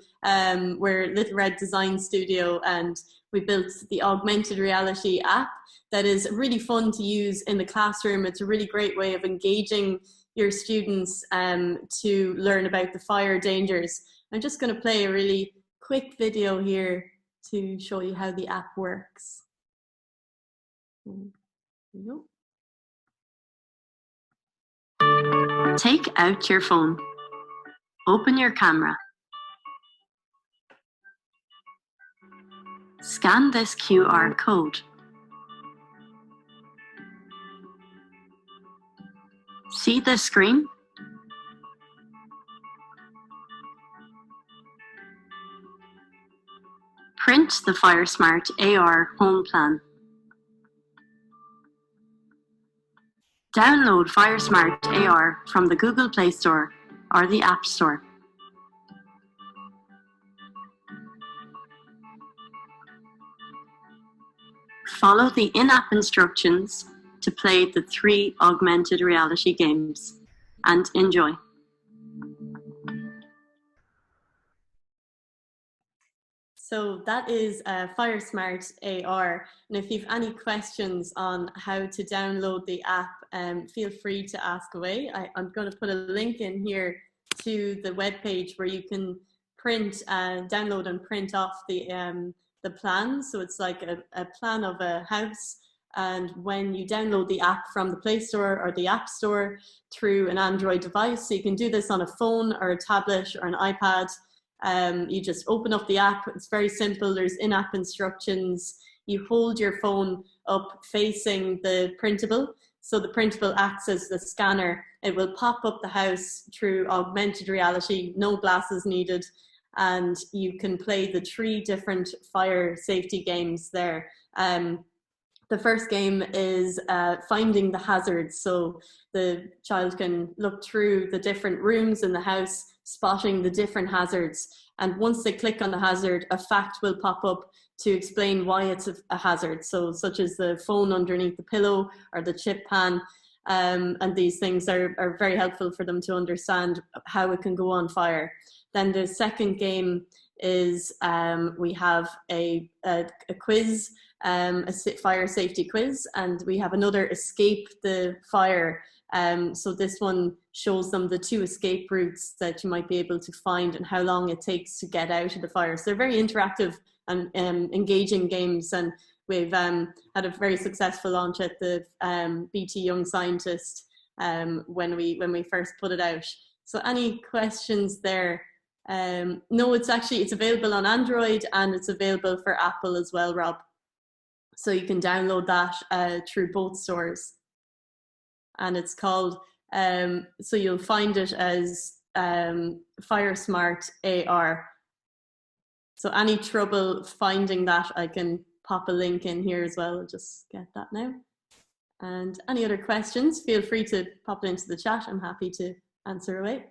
We're Little Red Design Studio, and we built the augmented reality app that is really fun to use in the classroom. It's a really great way of engaging your students to learn about the fire dangers. I'm just going to play a really quick video here to show you how the app works. There you go. Take out your phone. Open your camera. Scan this QR code. See this screen? Print the FireSmart AR home plan. Download FireSmart AR from the Google Play Store or the App Store. Follow the in-app instructions to play the 3 augmented reality games and enjoy. So that is FireSmart AR. And if you have any questions on how to download the app, feel free to ask away. I'm going to put a link in here to the webpage where you can print, download and print off the plan. So it's like a plan of a house. And when you download the app from the Play Store or the App Store through an Android device, so you can do this on a phone or a tablet or an iPad, you just open up the app. It's very simple. There's in-app instructions. You hold your phone up facing the printable. So the printable acts as the scanner. It will pop up the house through augmented reality, no glasses needed. And you can play the 3 different fire safety games there. The first game is finding the hazards. So the child can look through the different rooms in the house, spotting the different hazards. And once they click on the hazard, a fact will pop up to explain why it's a hazard. So such as the phone underneath the pillow or the chip pan. And these things are very helpful for them to understand how it can go on fire. Then the second game is we have a quiz, a fire safety quiz, and we have another escape the fire. So this one shows them the 2 escape routes that you might be able to find and how long it takes to get out of the fire. So they're very interactive and engaging games, and we've had a very successful launch at the BT Young Scientist when we first put it out. So any questions there? No, it's available on Android and it's available for Apple as well, Rob. So you can download that through both stores. And it's called, so you'll find it as FireSmart AR. So any trouble finding that, I can pop a link in here as well. I'll just get that now. And any other questions, feel free to pop it into the chat. I'm happy to answer away.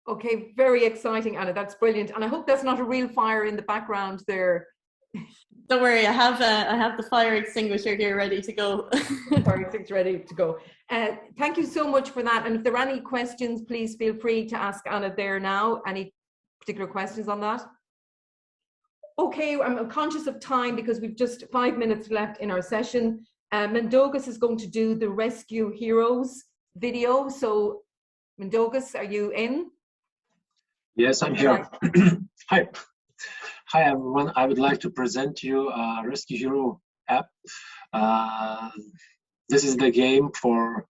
Okay, very exciting, Anna. That's brilliant. And I hope that's not a real fire in the background there. Don't worry, I have the fire extinguisher here ready to go. Fire extinguisher ready to go. Thank you so much for that. And if there are any questions, please feel free to ask Anna there now. Any particular questions on that? Okay, I'm conscious of time because we've just 5 minutes left in our session. Mendogas is going to do the Rescue Heroes video. So Mendogas, are you in? Yes, I'm here. Hi everyone, I would like to present you a Rescue Hero app. This is the game for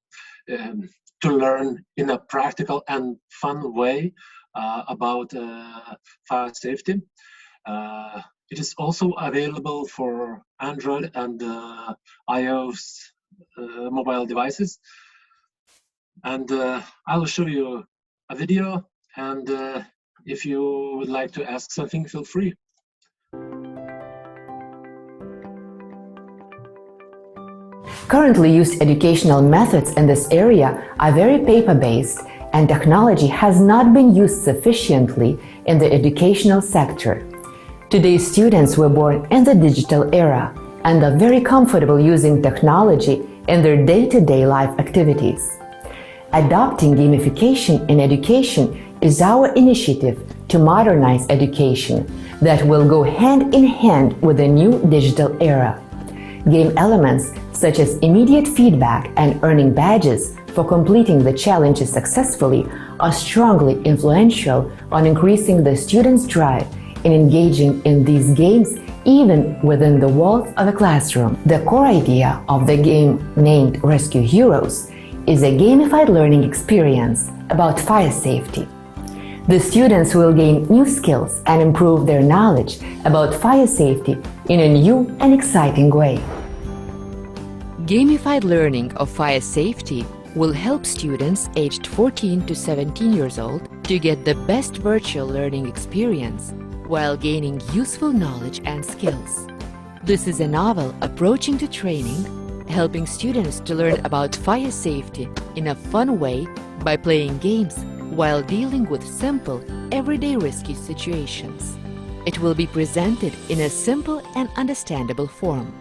to learn in a practical and fun way about fire safety. It is also available for Android and iOS mobile devices. And I will show you a video, and if you would like to ask something, feel free. Currently used educational methods in this area are very paper-based, and technology has not been used sufficiently in the educational sector. Today's students were born in the digital era and are very comfortable using technology in their day-to-day life activities. Adopting gamification in education is our initiative to modernize education that will go hand in hand with the new digital era. Game elements such as immediate feedback and earning badges for completing the challenges successfully are strongly influential on increasing the students' drive in engaging in these games even within the walls of a classroom. The core idea of the game, named Rescue Heroes, is a gamified learning experience about fire safety. The students will gain new skills and improve their knowledge about fire safety in a new and exciting way. Gamified learning of fire safety will help students aged 14 to 17 years old to get the best virtual learning experience while gaining useful knowledge and skills. This is a novel approach to training, helping students to learn about fire safety in a fun way by playing games while dealing with simple, everyday rescue situations. It will be presented in a simple and understandable form.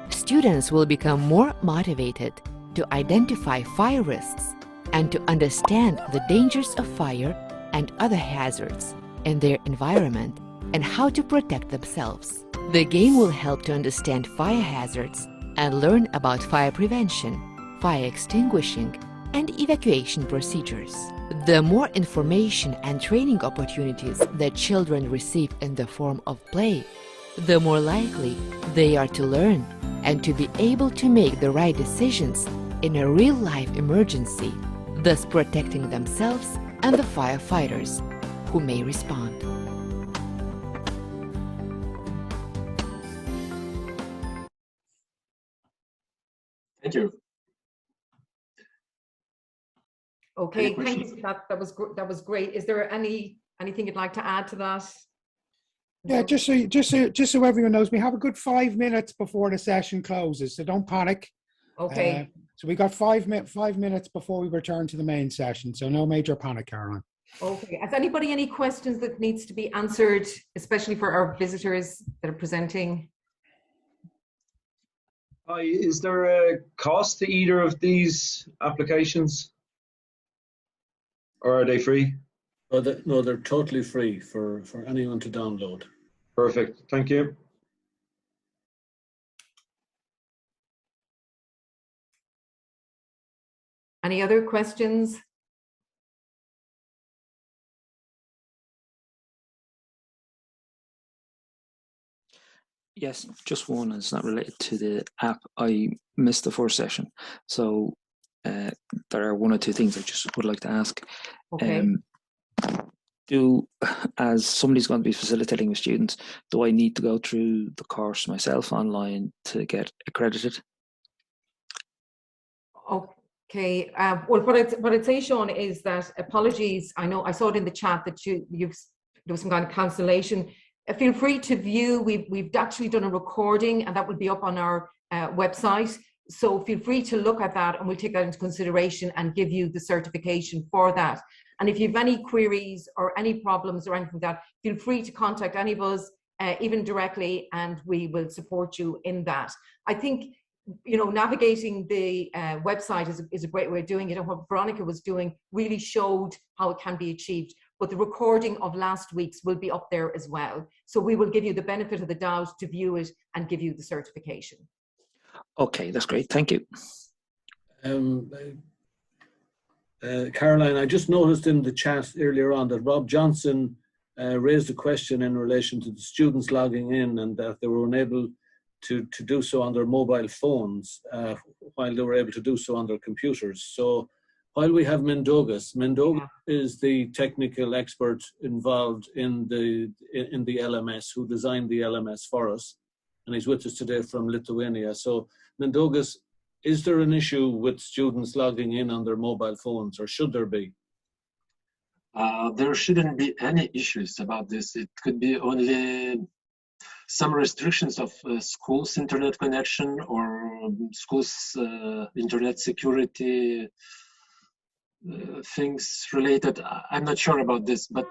Students will become more motivated to identify fire risks and to understand the dangers of fire and other hazards in their environment and how to protect themselves. The game will help to understand fire hazards and learn about fire prevention, fire extinguishing, and evacuation procedures. The more information and training opportunities that children receive in the form of play, the more likely they are to learn and to be able to make the right decisions in a real-life emergency, thus protecting themselves and the firefighters who may respond. Thank you. Okay, thank you for that. That was great. Is there anything you'd like to add to that? Yeah, just so everyone knows, we have a good 5 minutes before the session closes, so don't panic. Okay. So we got 5 minutes before we return to the main session, so no major panic, Caroline. Okay. Has anybody any questions that needs to be answered, especially for our visitors that are presenting? Hi, is there a cost to either of these applications, or are they free? No, they're totally free for anyone to download. Perfect. Thank you. Any other questions? Yes, just one. It's not related to the app. I missed the first session, so there are one or two things I just would like to ask. Okay. As somebody's going to be facilitating with students, do I need to go through the course myself online to get accredited? Okay. Well, what I'd say, Sean, is that apologies. I know I saw it in the chat that there was some kind of cancellation. Feel free to view. We've actually done a recording, and that will be up on our website. So feel free to look at that, and we'll take that into consideration and give you the certification for that. And if you have any queries or any problems or anything like that, feel free to contact any of us, even directly, and we will support you in that. I think, navigating the website is a great way of doing it, and what Veronica was doing really showed how it can be achieved. But the recording of last week's will be up there as well. So we will give you the benefit of the doubt to view it and give you the certification. Okay, that's great. Thank you. Caroline, I just noticed in the chat earlier on that Rob Johnson raised a question in relation to the students logging in and that they were unable to do so on their mobile phones while they were able to do so on their computers. So while we have Mendogas is the technical expert involved in the LMS, who designed the LMS for us, and he's with us today from Lithuania. So Mendogas, is there an issue with students logging in on their mobile phones, or should there be? There shouldn't be any issues about this. It could be only some restrictions of schools' internet connection or schools' internet security things related. I'm not sure about this, but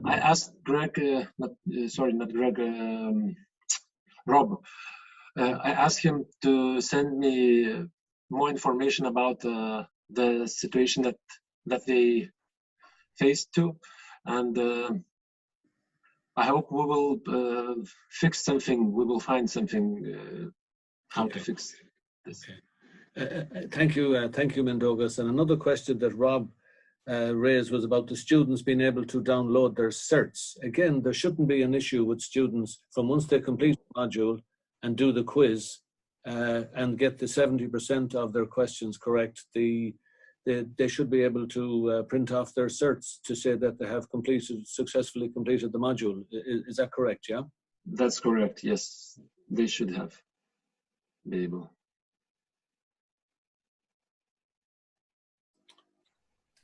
I asked Greg, Rob. I asked him to send me more information about the situation that they faced to, and I hope we will fix something. We will find something how to fix this. Thank you, Mendogas. And another question that Rob raised was about the students being able to download their certs. Again, there shouldn't be an issue with students from once they complete the module and do the quiz and get the 70% of their questions correct, they should be able to print off their certs to say that they have successfully completed the module. Is that correct, yeah? That's correct, yes. They should have been able.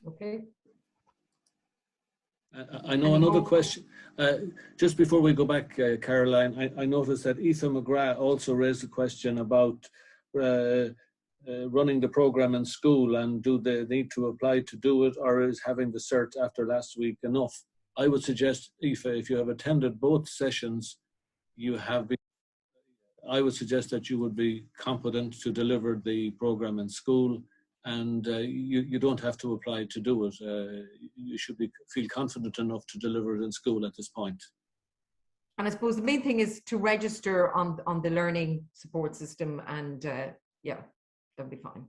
Okay. I know another question. Just before we go back, Caroline, I noticed that Ethan McGrath also raised a question about running the program in school, and do they need to apply to do it, or is having the cert after last week enough? I would suggest, Aoife, if you have attended both sessions, I would suggest that you would be competent to deliver the program in school, and you don't have to apply to do it. You should feel confident enough to deliver it in school at this point. And I suppose the main thing is to register on the learning support system, and yeah, that'll be fine.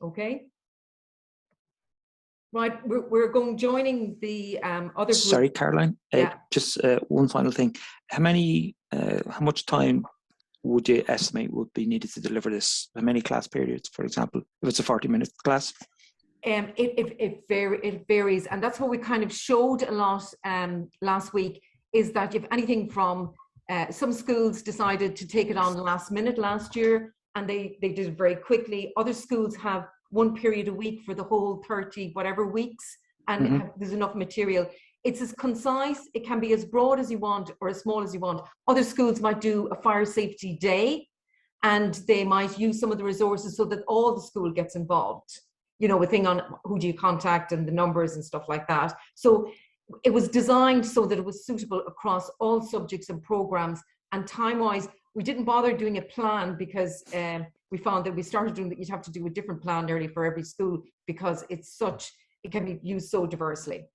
Okay. Right, we're joining the other group. Sorry, Caroline. Yeah. Just one final thing. How much time would you estimate would be needed to deliver this? How many class periods, for example, if it's a 40-minute class? It varies, and that's what we kind of showed a lot last week, is that if anything from some schools decided to take it on last minute last year, and they did it very quickly. Other schools have one period a week for the whole 30 whatever weeks, and there's enough material. it's as concise, it can be as broad as you want or as small as you want. Other schools might do a fire safety day, and they might use some of the resources so that all the school gets involved, you know, with thing on who do you contact and the numbers and stuff like that. So it was designed so that it was suitable across all subjects and programs. And time-wise, we didn't bother doing a plan because we found that we started doing that you'd have to do a different plan nearly for every school because it can be used so diversely.